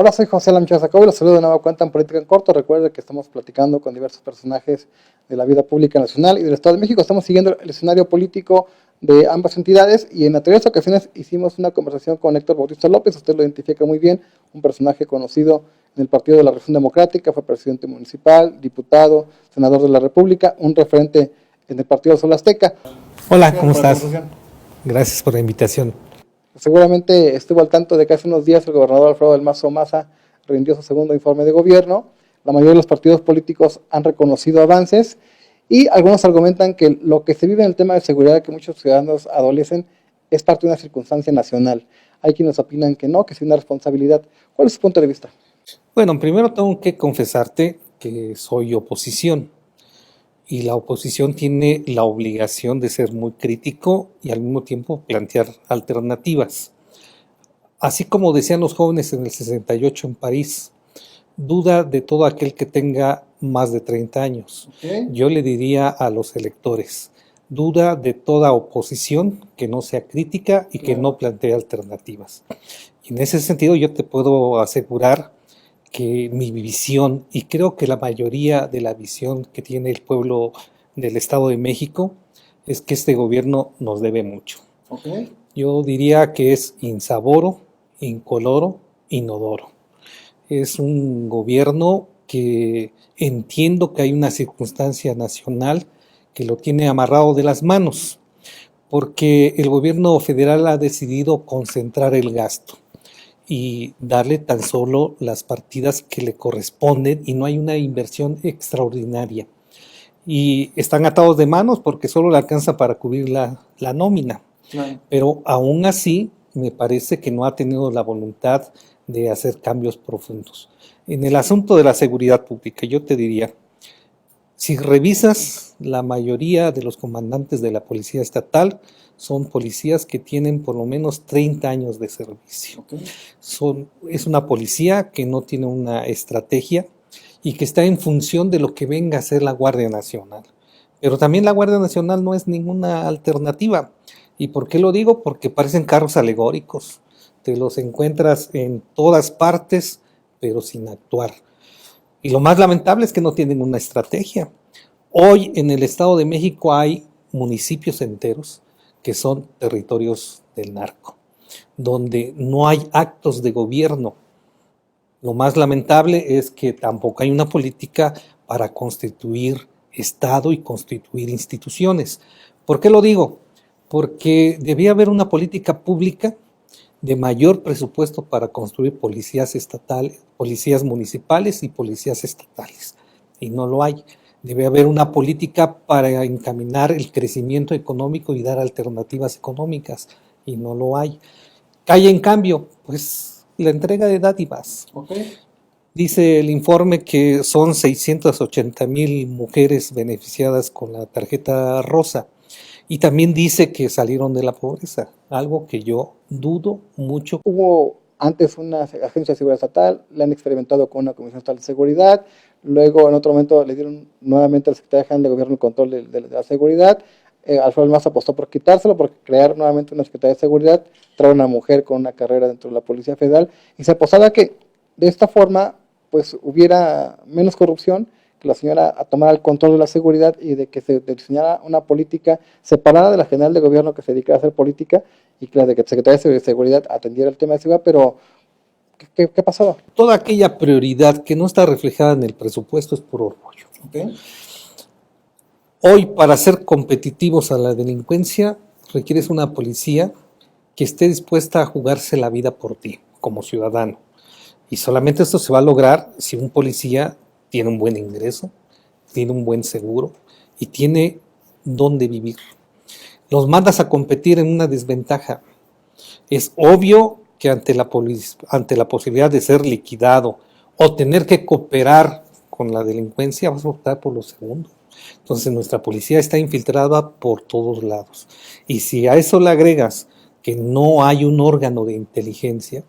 Hola, soy José Lamchas Jacobo y los saludo de nueva cuenta en Política en Corto. Recuerden que estamos platicando con diversos personajes de la vida pública nacional y del Estado de México. Estamos siguiendo el escenario político de ambas entidades y en anteriores ocasiones hicimos una conversación con Héctor Bautista López. Usted lo identifica muy bien, un personaje conocido en el Partido de la Revolución Democrática, fue presidente municipal, diputado, senador de la República, un referente en el Partido Sol Azteca. Hola, ¿cómo estás? Gracias por la invitación. Seguramente estuvo al tanto de que hace unos días el gobernador Alfredo del Mazo Maza rindió su segundo informe de gobierno. La mayoría de los partidos políticos han reconocido avances y algunos argumentan que lo que se vive en el tema de seguridad que muchos ciudadanos adolecen es parte de una circunstancia nacional. Hay quienes opinan que no, que es una responsabilidad. ¿Cuál es su punto de vista? Bueno, primero tengo que confesarte que soy oposición y la oposición tiene la obligación de ser muy crítico y al mismo tiempo plantear alternativas. Así como decían los jóvenes en el 68 en París, duda de todo aquel que tenga más de 30 años. Okay. Yo le diría a los electores, duda de toda oposición que no sea crítica y que no plantee alternativas. Y en ese sentido yo te puedo asegurar que mi visión, y creo que la mayoría de la visión que tiene el pueblo del Estado de México, es que este gobierno nos debe mucho. Okay. Yo diría que es insaboro, incoloro, inodoro. Es un gobierno que entiendo que hay una circunstancia nacional que lo tiene amarrado de las manos, porque el gobierno federal ha decidido concentrar el gasto y darle tan solo las partidas que le corresponden y no hay una inversión extraordinaria. Y están atados de manos porque solo le alcanza para cubrir la nómina. Claro. Pero aún así me parece que no ha tenido la voluntad de hacer cambios profundos. En el asunto de la seguridad pública, yo te diría, si revisas la mayoría de los comandantes de la policía estatal, son policías que tienen por lo menos 30 años de servicio. Okay. Es una policía que no tiene una estrategia y que está en función de lo que venga a ser la Guardia Nacional. Pero también la Guardia Nacional no es ninguna alternativa. ¿Y por qué lo digo? Porque parecen carros alegóricos. Te los encuentras en todas partes, pero sin actuar. Y lo más lamentable es que no tienen una estrategia. Hoy en el Estado de México hay municipios enteros que son territorios del narco, donde no hay actos de gobierno. Lo más lamentable es que tampoco hay una política para constituir Estado y constituir instituciones. ¿Por qué lo digo? Porque debía haber una política pública de mayor presupuesto para construir policías estatales, policías municipales y policías estatales. Y no lo hay. Debe haber una política para encaminar el crecimiento económico y dar alternativas económicas. Y no lo hay. Hay en cambio, pues, la entrega de dádivas. Okay. Dice el informe que son 680,000 mujeres beneficiadas con la tarjeta rosa. Y también dice que salieron de la pobreza, algo que yo dudo mucho. Hubo antes una agencia de seguridad estatal, la han experimentado con una comisión estatal de seguridad, luego en otro momento le dieron nuevamente al secretario general de gobierno el control de la seguridad. Alfredo del Mazo apostó por quitárselo, por crear nuevamente una secretaría de seguridad, traer una mujer con una carrera dentro de la Policía Federal, y se apostaba que de esta forma pues hubiera menos corrupción, que la señora tomara el control de la seguridad y de que se diseñara una política separada de la general de gobierno que se dedicara a hacer política y que la de que Secretaría de Seguridad atendiera el tema de seguridad, pero ¿qué pasaba? Toda aquella prioridad que no está reflejada en el presupuesto es por orgullo. Okay. Hoy, para ser competitivos a la delincuencia, requieres una policía que esté dispuesta a jugarse la vida por ti, como ciudadano. Y solamente esto se va a lograr si un policía tiene un buen ingreso, tiene un buen seguro y tiene dónde vivir. Los mandas a competir en una desventaja. Es obvio que ante la posibilidad de ser liquidado o tener que cooperar con la delincuencia, vas a optar por lo segundo. Entonces nuestra policía está infiltrada por todos lados. Y si a eso le agregas que no hay un órgano de inteligencia,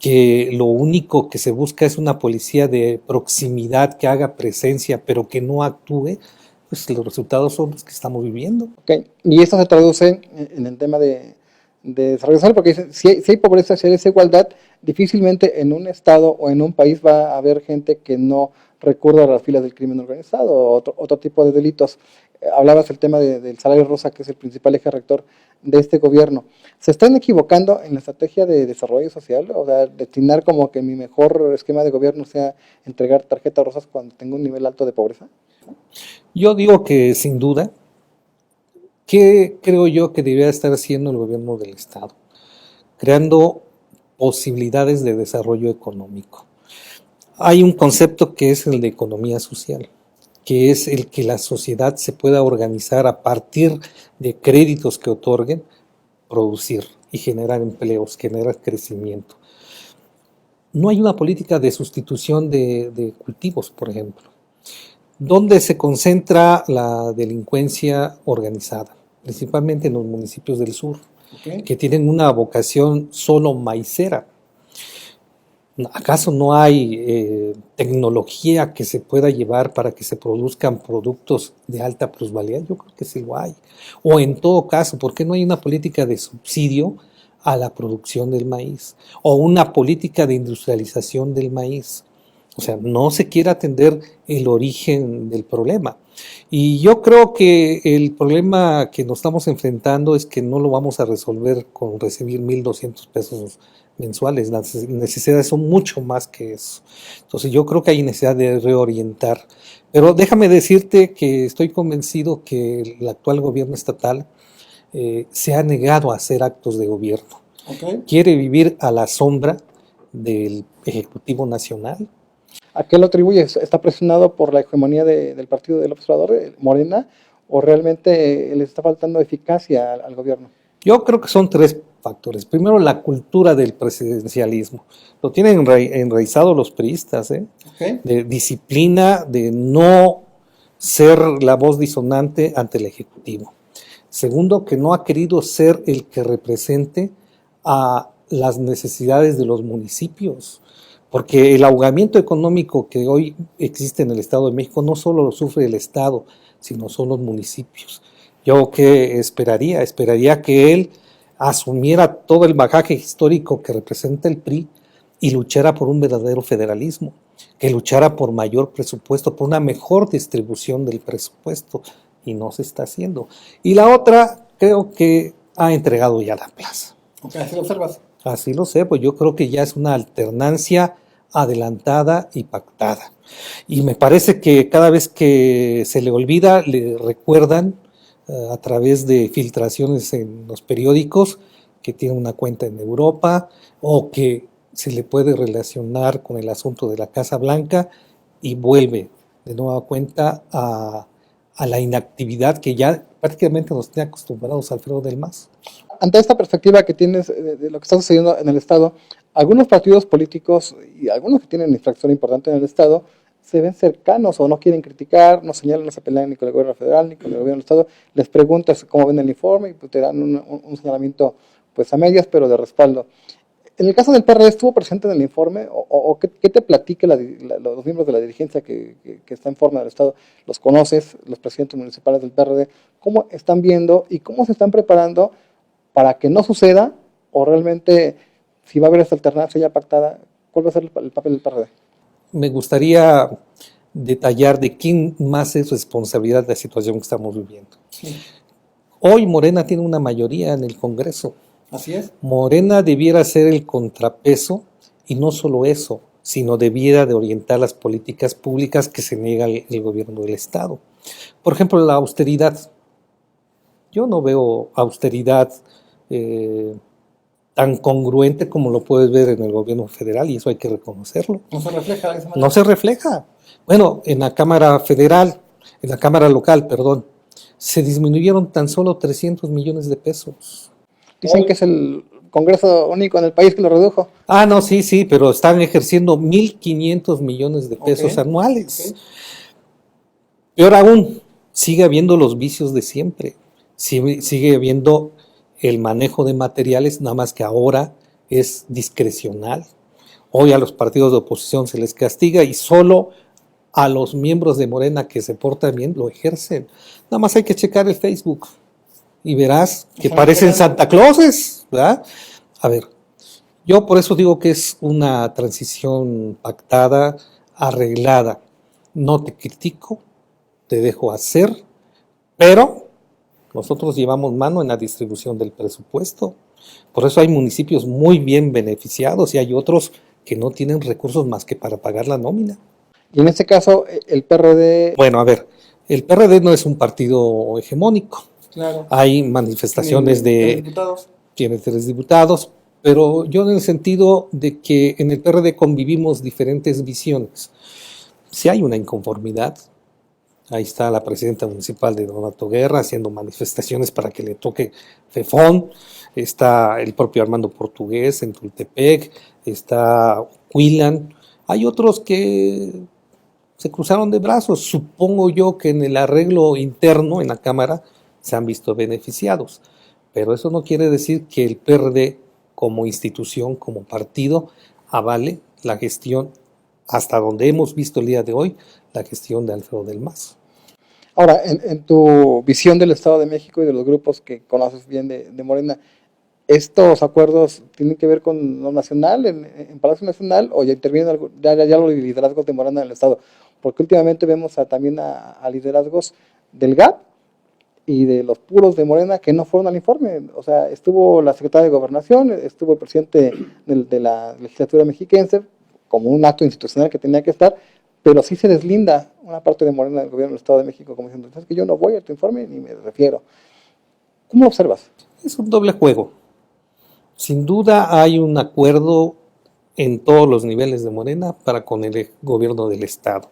que lo único que se busca es una policía de proximidad que haga presencia pero que no actúe, pues los resultados son los que estamos viviendo. Okay. Y esto se traduce en el tema de desarrollo social, porque si hay pobreza, si hay desigualdad, difícilmente en un estado o en un país va a haber gente que no recurra a las filas del crimen organizado o otro tipo de delitos. Hablabas del tema del salario rosa, que es el principal eje rector de este gobierno. ¿Se están equivocando en la estrategia de desarrollo social? O sea, destinar como que mi mejor esquema de gobierno sea entregar tarjetas rosas cuando tengo un nivel alto de pobreza. Yo digo que sin duda, ¿qué creo yo que debería estar haciendo el gobierno del Estado? Creando posibilidades de desarrollo económico. Hay un concepto que es el de economía social, que es el que la sociedad se pueda organizar a partir de créditos que otorguen, producir y generar empleos, generar crecimiento. No hay una política de sustitución de cultivos, por ejemplo. ¿Dónde se concentra la delincuencia organizada? Principalmente en los municipios del sur, que tienen una vocación solo maicera. ¿Acaso no hay tecnología que se pueda llevar para que se produzcan productos de alta plusvalía? Yo creo que sí lo hay. O en todo caso, ¿por qué no hay una política de subsidio a la producción del maíz? O una política de industrialización del maíz. O sea, no se quiere atender el origen del problema. Y yo creo que el problema que nos estamos enfrentando es que no lo vamos a resolver con recibir 1,200 pesos mensuales. Las necesidades son mucho más que eso. Entonces yo creo que hay necesidad de reorientar. Pero déjame decirte que estoy convencido que el actual gobierno estatal se ha negado a hacer actos de gobierno. Quiere vivir a la sombra del Ejecutivo Nacional. ¿A qué lo atribuye? ¿Está presionado por la hegemonía del partido del observador, Morena, o realmente le está faltando eficacia al gobierno? Yo creo que son tres factores. Primero, la cultura del presidencialismo. Lo tienen enraizado los priistas, de disciplina, de no ser la voz disonante ante el Ejecutivo. Segundo, que no ha querido ser el que represente a las necesidades de los municipios. Porque el ahogamiento económico que hoy existe en el Estado de México no solo lo sufre el Estado, sino son los municipios. Yo qué esperaría que él asumiera todo el bagaje histórico que representa el PRI y luchara por un verdadero federalismo, que luchara por mayor presupuesto, por una mejor distribución del presupuesto, y no se está haciendo. Y la otra, creo que ha entregado ya la plaza. ¿Así lo observas? Así lo sé, pues yo creo que ya es una alternancia adelantada y pactada. Y me parece que cada vez que se le olvida, le recuerdan a través de filtraciones en los periódicos que tiene una cuenta en Europa o que se le puede relacionar con el asunto de la Casa Blanca y vuelve de nueva cuenta a la inactividad que ya prácticamente nos tiene acostumbrados Alfredo del Mazo. Ante esta perspectiva que tienes de lo que está sucediendo en el Estado, algunos partidos políticos y algunos que tienen infracción importante en el Estado se ven cercanos o no quieren criticar, no señalan, no se pelean ni con el gobierno federal ni con el gobierno del Estado, les preguntas cómo ven el informe y pues te dan un señalamiento pues a medias pero de respaldo. En el caso del PRD, ¿estuvo presente en el informe o qué te platica los miembros de la dirigencia que está en forma del Estado? ¿Los conoces, los presidentes municipales del PRD? ¿Cómo están viendo y cómo se están preparando para que no suceda o realmente si va a haber esta alternancia ya pactada, cuál va a ser el papel del PRD? Me gustaría detallar de quién más es responsabilidad de la situación que estamos viviendo. Sí. Hoy Morena tiene una mayoría en el Congreso. Así es. Morena debiera ser el contrapeso y no solo eso, sino debiera de orientar las políticas públicas que se niega el gobierno del Estado. Por ejemplo, la austeridad. Yo no veo austeridad tan congruente como lo puedes ver en el gobierno federal y eso hay que reconocerlo. No se refleja de esa manera. No se refleja. Bueno, en la Cámara Federal, en la Cámara Local, perdón, se disminuyeron tan solo 300 millones de pesos. Dicen que es el Congreso único en el país que lo redujo. Ah, no, sí, pero están ejerciendo 1,500 millones de pesos anuales. Peor aún, sigue habiendo los vicios de siempre. Sigue habiendo el manejo de materiales, nada más que ahora es discrecional. Hoy a los partidos de oposición se les castiga y solo a los miembros de Morena que se portan bien lo ejercen. Nada más hay que checar el Facebook y verás que parecen Santa Clauses, ¿verdad? A ver, Yo por eso digo que es una transición pactada, arreglada. No te critico, te dejo hacer, pero nosotros llevamos mano en la distribución del presupuesto. Por eso hay municipios muy bien beneficiados y hay otros que no tienen recursos más que para pagar la nómina. Y en este caso, el PRD... Bueno, a ver, el PRD no es un partido hegemónico. Claro. Hay manifestaciones de... diputados. Tiene 3 diputados, pero yo en el sentido de que en el PRD convivimos diferentes visiones. Si hay una inconformidad, ahí está la presidenta municipal de Donato Guerra haciendo manifestaciones para que le toque Fefón, está el propio Armando Portugués en Tultepec, está Huilan, hay otros que se cruzaron de brazos. Supongo yo que en el arreglo interno en la Cámara se han visto beneficiados, pero eso no quiere decir que el PRD como institución, como partido, avale la gestión, hasta donde hemos visto el día de hoy, la gestión de Alfredo del Mazo. Ahora, en tu visión del Estado de México y de los grupos que conoces bien de Morena, ¿estos acuerdos tienen que ver con lo nacional, en Palacio Nacional, o ya intervienen ya los liderazgos de Morena en el Estado? Porque últimamente vemos también a liderazgos del GAP y de los puros de Morena que no fueron al informe. O sea, estuvo la secretaria de Gobernación, estuvo el presidente de la legislatura mexiquense, como un acto institucional que tenía que estar, pero sí se deslinda una parte de Morena del gobierno del Estado de México como diciendo, entonces que yo no voy a tu informe ni me refiero. ¿Cómo lo observas? Es un doble juego. Sin duda hay un acuerdo en todos los niveles de Morena para con el gobierno del Estado,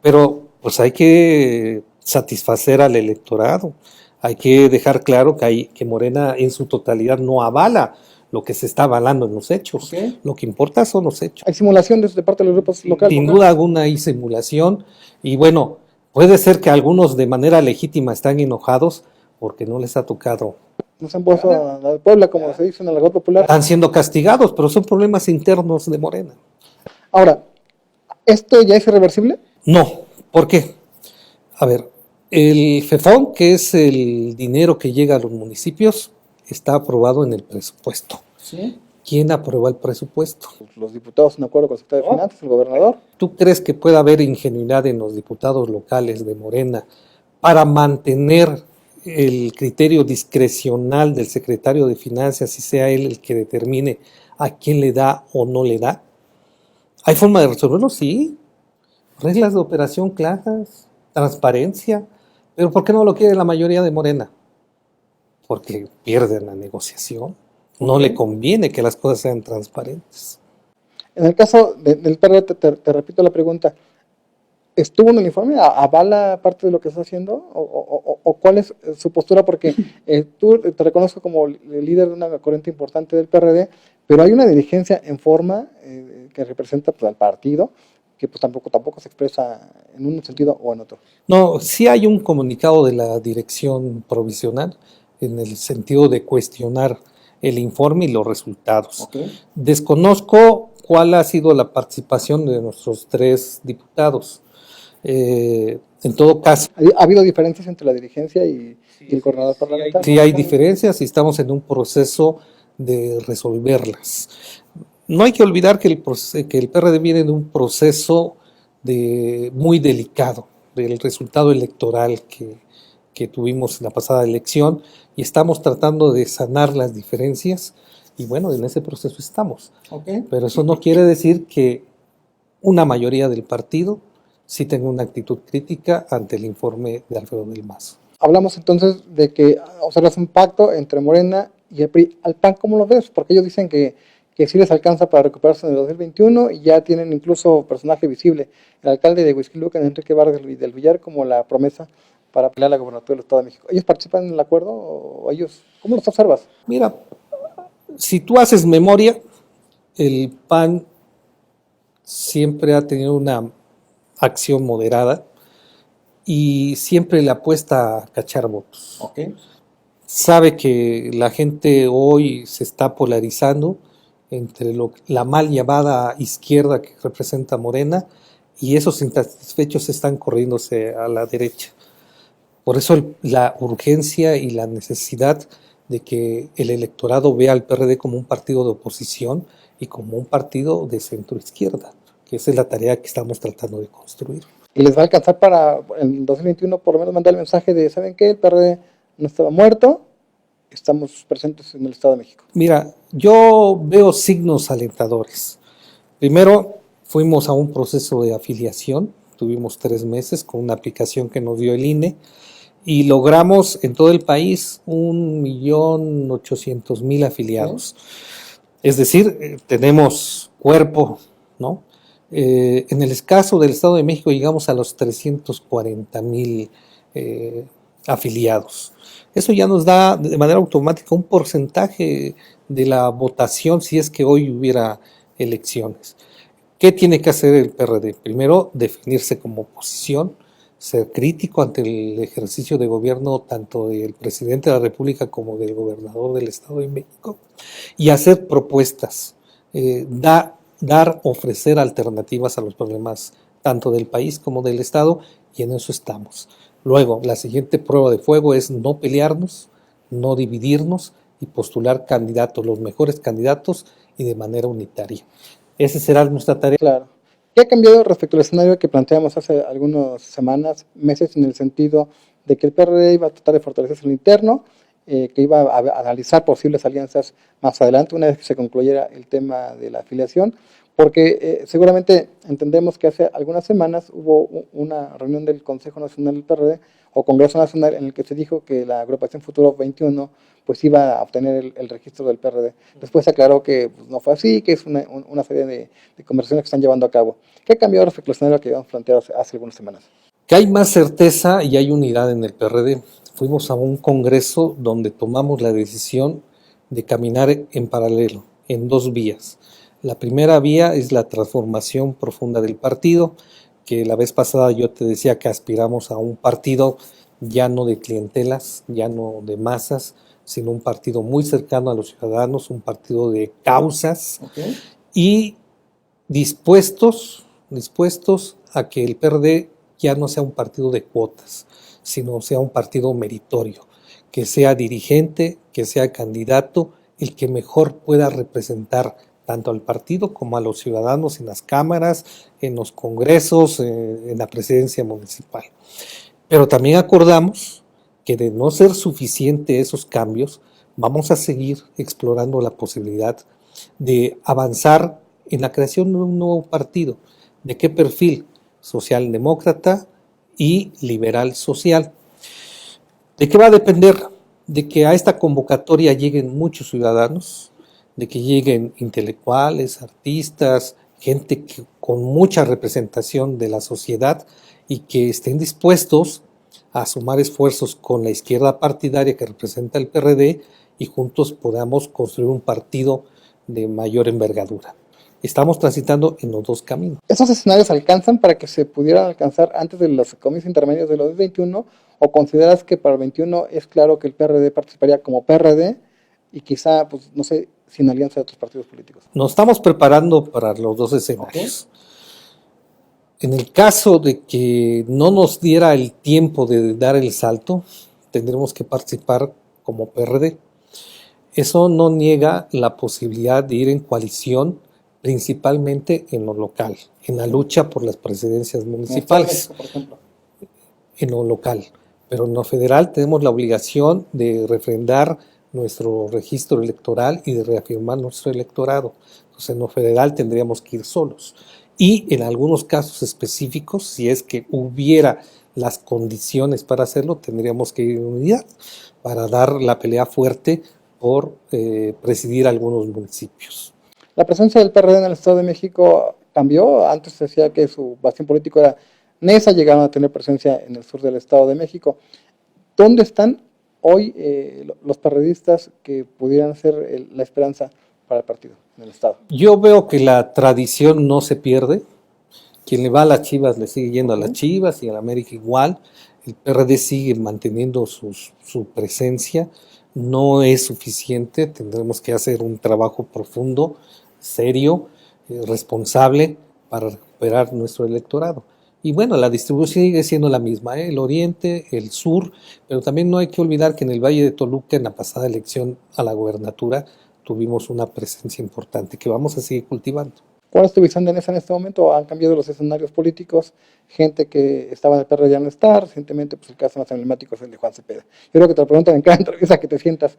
pero pues hay que satisfacer al electorado, hay que dejar claro que Morena en su totalidad no avala lo que se está avalando en los hechos. Okay. Lo que importa son los hechos. ¿Hay simulación de parte de los grupos locales? Sin duda alguna hay simulación y bueno, puede ser que algunos de manera legítima están enojados porque no les ha tocado. No se han puesto a la de Puebla, como se dice en el argot popular. Están siendo castigados, pero son problemas internos de Morena. Ahora, ¿esto ya es irreversible? No, ¿por qué? A ver, el FEFON, que es el dinero que llega a los municipios, está aprobado en el presupuesto. ¿Sí? ¿Quién aprueba el presupuesto? Los diputados en acuerdo con el secretario de Finanzas, el gobernador. ¿Tú crees que puede haber ingenuidad en los diputados locales de Morena para mantener el criterio discrecional del secretario de Finanzas y sea él el que determine a quién le da o no le da? ¿Hay forma de resolverlo? Sí. Reglas de operación claras, transparencia. ¿Pero por qué no lo quiere la mayoría de Morena? Porque pierden la negociación. No le conviene que las cosas sean transparentes. En el caso del PRD, te repito la pregunta, ¿estuvo en el informe? ¿Avala parte de lo que está haciendo? ¿O cuál es su postura? Porque tú te reconozco como líder de una corriente importante del PRD, pero hay una dirigencia en forma que representa pues, al partido, que pues tampoco se expresa en un sentido o en otro. No, sí hay un comunicado de la dirección provisional en el sentido de cuestionar el informe y los resultados. Okay. Desconozco cuál ha sido la participación de nuestros 3 diputados. En todo caso. ¿Ha habido diferencias entre la dirigencia y el coordinador parlamentario? Sí hay diferencias y estamos en un proceso de resolverlas. No hay que olvidar que el PRD viene de un proceso muy delicado, del resultado electoral que tuvimos en la pasada elección y estamos tratando de sanar las diferencias y bueno, en ese proceso estamos. Okay. Pero eso no quiere decir que una mayoría del partido sí tenga una actitud crítica ante el informe de Alfredo del Mazo. Hablamos entonces de que observas un pacto entre Morena y el PRI. ¿Al PAN cómo lo ves? Porque ellos dicen que sí les alcanza para recuperarse en el 2021 y ya tienen incluso personaje visible, el alcalde de Huixquilucan, Enrique Vargas del Villar, como la promesa para pelear la gobernatura del Estado de México. ¿Ellos participan en el acuerdo o ellos? ¿Cómo los observas? Mira, si tú haces memoria, el PAN siempre ha tenido una acción moderada y siempre le apuesta a cachar votos. Okay. Sabe que la gente hoy se está polarizando entre la mal llamada izquierda que representa Morena y esos insatisfechos están corriéndose a la derecha. Por eso la urgencia y la necesidad de que el electorado vea al PRD como un partido de oposición y como un partido de centro izquierda, que esa es la tarea que estamos tratando de construir. ¿Y les va a alcanzar para el 2021 por lo menos mandar el mensaje de, ¿saben qué? El PRD no estaba muerto, estamos presentes en el Estado de México. Mira, yo veo signos alentadores. Primero, fuimos a un proceso de afiliación, tuvimos 3 meses con una aplicación que nos dio el INE y logramos en todo el país 1.800.000 afiliados. Es decir, tenemos cuerpo, ¿no? En el caso del Estado de México llegamos a los 340.000 afiliados. Eso ya nos da de manera automática un porcentaje de la votación si es que hoy hubiera elecciones. ¿Qué tiene que hacer el PRD? Primero, definirse como oposición, ser crítico ante el ejercicio de gobierno tanto del presidente de la República como del gobernador del Estado de México y hacer propuestas, ofrecer alternativas a los problemas tanto del país como del Estado, y en eso estamos. Luego, la siguiente prueba de fuego es no pelearnos, no dividirnos y postular candidatos, los mejores candidatos y de manera unitaria. Esa será nuestra tarea. Claro. ¿Qué ha cambiado respecto al escenario que planteamos hace algunas semanas, meses, en el sentido de que el PRD iba a tratar de fortalecerse en lo interno, que iba a analizar posibles alianzas más adelante, una vez que se concluyera el tema de la afiliación? Porque seguramente entendemos que hace algunas semanas hubo una reunión del Consejo Nacional del PRD o Congreso Nacional en el que se dijo que la agrupación Futuro 21 pues iba a obtener el registro del PRD. Después se aclaró que pues, no fue así, que es una serie de conversaciones que están llevando a cabo. ¿Qué cambió respecto al escenario que habíamos planteado hace algunas semanas? Que hay más certeza y hay unidad en el PRD. Fuimos a un congreso donde tomamos la decisión de caminar en paralelo, en 2 vías. La primera vía es la transformación profunda del partido, que la vez pasada yo te decía que aspiramos a un partido ya no de clientelas, ya no de masas, sino un partido muy cercano a los ciudadanos, un partido de causas y dispuestos a que el PRD ya no sea un partido de cuotas, sino sea un partido meritorio, que sea dirigente, que sea candidato, el que mejor pueda representar tanto al partido como a los ciudadanos en las cámaras, en los congresos, en la presidencia municipal. Pero también acordamos que de no ser suficiente esos cambios, vamos a seguir explorando la posibilidad de avanzar en la creación de un nuevo partido. ¿De qué perfil? Socialdemócrata y liberal social. ¿De qué va a depender? De que a esta convocatoria lleguen muchos ciudadanos, de que lleguen intelectuales, artistas, gente con mucha representación de la sociedad y que estén dispuestos a sumar esfuerzos con la izquierda partidaria que representa el PRD y juntos podamos construir un partido de mayor envergadura. Estamos transitando en los 2 caminos. ¿Esos escenarios alcanzan para que se pudieran alcanzar antes de los comicios intermedios de los 21? ¿O consideras que para el 21 es claro que el PRD participaría como PRD y quizá, pues no sé, sin alianza de otros partidos políticos? Nos estamos preparando para los 2 escenarios. En el caso de que no nos diera el tiempo de dar el salto, tendremos que participar como PRD. Eso no niega la posibilidad de ir en coalición, principalmente en lo local, en la lucha por las presidencias municipales, por ejemplo. en lo local. Pero en lo federal tenemos la obligación de refrendar nuestro registro electoral y de reafirmar nuestro electorado. Entonces en lo federal tendríamos que ir solos. Y en algunos casos específicos, si es que hubiera las condiciones para hacerlo, tendríamos que ir en unidad para dar la pelea fuerte por presidir algunos municipios. La presencia del PRD en el Estado de México cambió. Antes se decía que su bastión político era Nesa, llegaron a tener presencia en el sur del Estado de México. ¿Dónde están hoy los PRDistas que pudieran ser la esperanza para el partido en el Estado? Yo veo que la tradición no se pierde. Quien le va a las Chivas le sigue yendo a las Chivas y a la América igual. El PRD sigue manteniendo su presencia. No es suficiente, tendremos que hacer un trabajo profundo, serio, responsable para recuperar nuestro electorado. Y bueno, la distribución sigue siendo la misma, el oriente, el sur, pero también no hay que olvidar que en el Valle de Toluca, en la pasada elección a la gobernatura, tuvimos una presencia importante que vamos a seguir cultivando. ¿Cuál es tu visión de NESA en este momento? ¿Han cambiado los escenarios políticos? Gente que estaba en el PRD ya no está. Recientemente, pues el caso más emblemático es el de Juan Cepeda. Yo creo que te lo preguntan en cada entrevista que te sientas.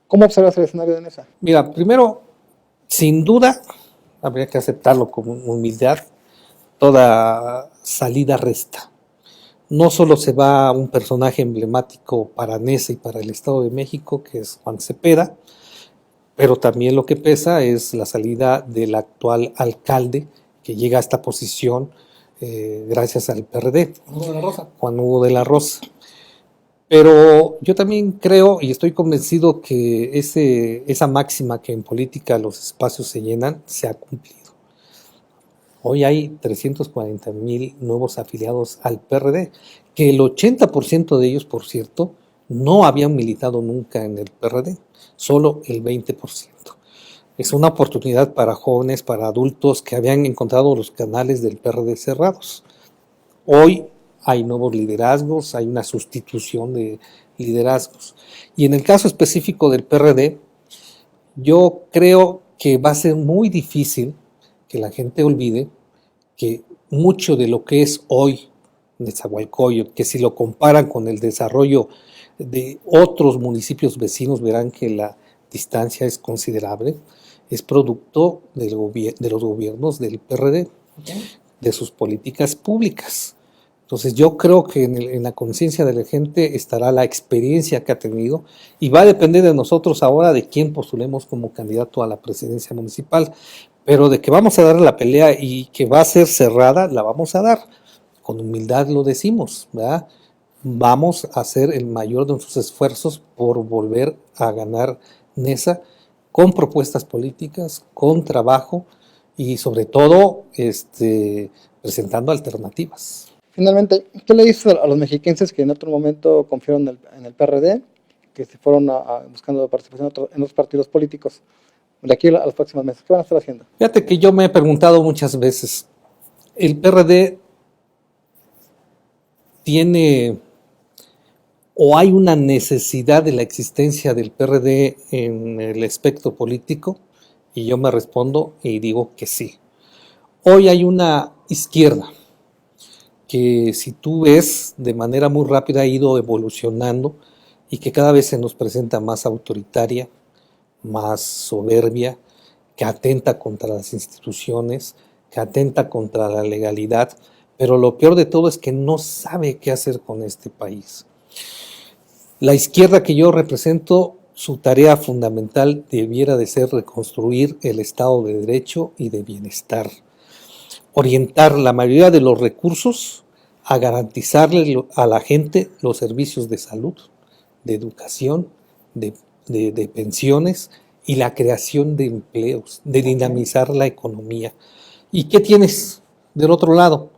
¿Cómo observas el escenario de NESA? Mira, primero, sin duda, habría que aceptarlo con humildad. Toda salida resta. No solo se va un personaje emblemático para NESA y para el Estado de México, que es Juan Cepeda, pero también lo que pesa es la salida del actual alcalde que llega a esta posición gracias al PRD, Juan Hugo de la Rosa. Pero yo también creo y estoy convencido que esa máxima que en política los espacios se llenan se ha cumplido. Hoy hay 340,000 nuevos afiliados al PRD, que el 80% de ellos, por cierto, no habían militado nunca en el PRD, solo el 20%. Es una oportunidad para jóvenes, para adultos que habían encontrado los canales del PRD cerrados. Hoy hay nuevos liderazgos, hay una sustitución de liderazgos. Y en el caso específico del PRD, yo creo que va a ser muy difícil que la gente olvide que mucho de lo que es hoy Nezahualcóyotl, que si lo comparan con el desarrollo de otros municipios vecinos, verán que la distancia es considerable, es producto de los gobiernos del PRD, de sus políticas públicas. Entonces yo creo que en la conciencia de la gente estará la experiencia que ha tenido y va a depender de nosotros ahora de quién postulemos como candidato a la presidencia municipal, pero de que vamos a dar la pelea y que va a ser cerrada, la vamos a dar. Con humildad lo decimos, ¿verdad? Vamos a hacer el mayor de nuestros esfuerzos por volver a ganar NESA con propuestas políticas, con trabajo y sobre todo presentando alternativas. Finalmente, ¿qué le dices a los mexiquenses que en otro momento confiaron en el PRD, que se fueron buscando participación en otros partidos políticos? De aquí a los próximos meses, ¿qué van a estar haciendo? Fíjate que yo me he preguntado muchas veces, ¿el PRD tiene o hay una necesidad de la existencia del PRD en el espectro político? Y yo me respondo y digo que sí. Hoy hay una izquierda que, si tú ves, de manera muy rápida ha ido evolucionando y que cada vez se nos presenta más autoritaria, más soberbia, que atenta contra las instituciones, que atenta contra la legalidad, pero lo peor de todo es que no sabe qué hacer con este país. La izquierda que yo represento, su tarea fundamental debiera de ser reconstruir el Estado de Derecho y de bienestar, orientar la mayoría de los recursos a garantizarle a la gente los servicios de salud, de educación, de pensiones y la creación de empleos, de dinamizar la economía. ¿Y qué tienes del otro lado?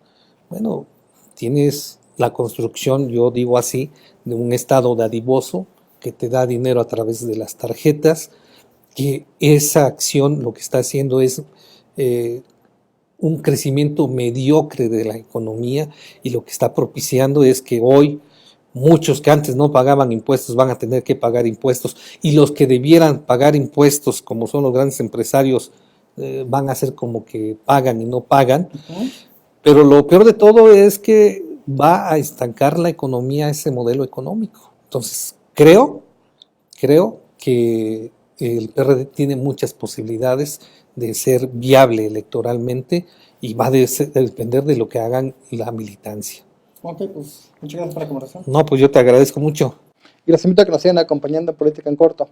Bueno, tienes la construcción, yo digo así, de un Estado dadivoso que te da dinero a través de las tarjetas, que esa acción lo que está haciendo es un crecimiento mediocre de la economía y lo que está propiciando es que hoy muchos que antes no pagaban impuestos van a tener que pagar impuestos y los que debieran pagar impuestos, como son los grandes empresarios, van a ser como que pagan y no pagan. Pero lo peor de todo es que va a estancar la economía ese modelo económico. Entonces, creo que el PRD tiene muchas posibilidades de ser viable electoralmente y va a depender de lo que hagan la militancia. Ok, pues muchas gracias por la conversación. No, pues yo te agradezco mucho. Y los invito a que nos sigan acompañando en Política en Corto.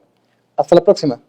Hasta la próxima.